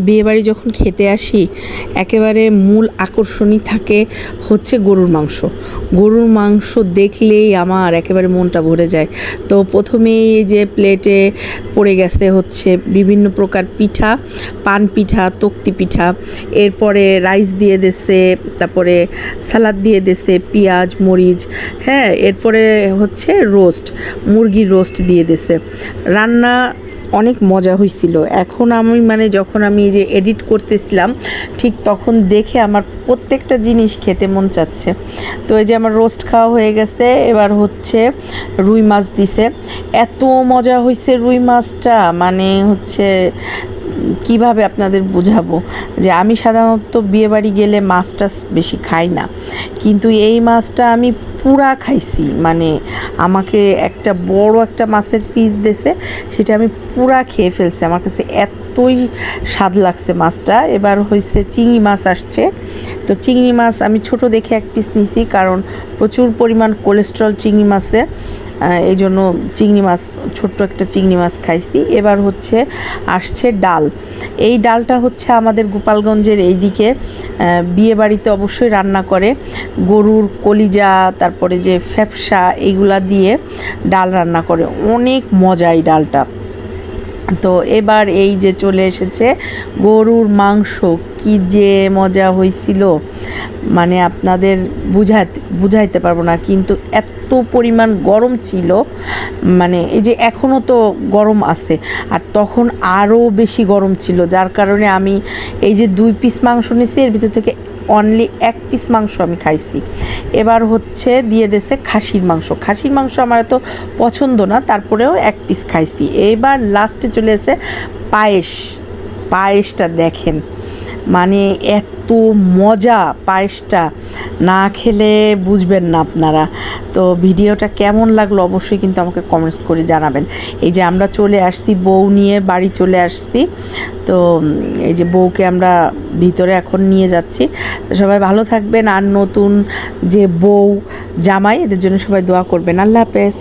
বিয়েবাড়ি যখন খেতে আসি একেবারে মূল আকর্ষণই থাকে হচ্ছে গরুর মাংস। গরুর মাংস দেখলেই আমার একেবারে মনটা ভরে যায়। তো প্রথমেই যে প্লেটে পড়ে গেছে হচ্ছে বিভিন্ন প্রকার পিঠা, পান পিঠা, তক্তি পিঠা, এরপরে রাইস দিয়ে দিছে, তারপরে সালাদ দিয়ে দিছে, পেঁয়াজ মরিচ, হ্যাঁ, এরপরে হচ্ছে রোস্ট, মুরগির রোস্ট দিয়ে দিছে। রান্না অনেক মজা হয়েছিল। এখন আমি যখন আমি এই যে এডিট করতেছিলাম ঠিক তখন দেখে আমার প্রত্যেকটা জিনিস খেতে মন চাচ্ছে। তো এই যে আমার রোস্ট খাওয়া হয়ে গেছে, এবার হচ্ছে রুই মাছ দিছে। এত মজা হয়েছে রুই মাছটা, হচ্ছে কিভাবে আপনাদের বোঝাবো যে আমি সাধারণত বিয়েবাড়ি গেলে মাছ টাছ বেশি খাই না, কিন্তু এই মাছটা আমি পুরা খাইছি। আমাকে একটা বড় একটা মাছের পিস দিয়েছে, সেটা আমি পুরা খেয়ে ফেলছি। আমার কাছে এতই স্বাদ লাগছে মাছটা। এবার হয়েছে চিংড়ি মাছ আসছে। তো চিংড়ি মাছ আমি ছোট দেখে এক পিস নিছি, কারণ প্রচুর পরিমাণ কোলেস্ট্রল চিংড়ি মাছে, এই জন্য চিংড়ি মাছ, ছোট্ট একটা চিংড়ি মাছ খাইছি। এবার হচ্ছে আসছে ডাল। এই ডালটা হচ্ছে আমাদের গোপালগঞ্জের এইদিকে বিয়েবাড়িতে অবশ্যই রান্না করে। গরুর কলিজা, তারপরে যে ফ্যাপসা, এইগুলা দিয়ে ডাল রান্না করে, অনেক মজা এই ডালটা। তো এবার এই যে চলে এসেছে গরুর মাংস, কি যে মজা হয়েছিল আপনাদের বুঝাইতে পারবো না। কিন্তু এত পরিমাণ গরম ছিল, এই যে এখনও তো গরম আছে, আর তখন আরও বেশি গরম ছিল, যার কারণে আমি এই যে 2 পিস মাংস নিয়েছি, এর ভিতর থেকে অনলি 1 পিস মাংস আমি খাইছি। এবার হচ্ছে দিয়ে দিয়েছে খাসির মাংস। খাসির মাংস আমার এত পছন্দ না, তারপরেও 1 পিস খাইছি। এবার লাস্টে চলে এসে পায়েসটা দেখেন, এত মজা, পায়েসটা না খেলে বুঝবেন না আপনারা। তো ভিডিওটা কেমন লাগলো অবশ্যই কিন্তু আমাকে কমেন্টস করে জানাবেন। এই যে আমরা চলে আসছি, বউ নিয়ে বাড়ি চলে আসছি। তো এই যে বউকে আমরা ভিতরে এখন নিয়ে যাচ্ছি। তো সবাই ভালো থাকবেন, আর নতুন যে বউ জামাই, এদের জন্য সবাই দোয়া করবেন। আল্লাহ হাফেজ।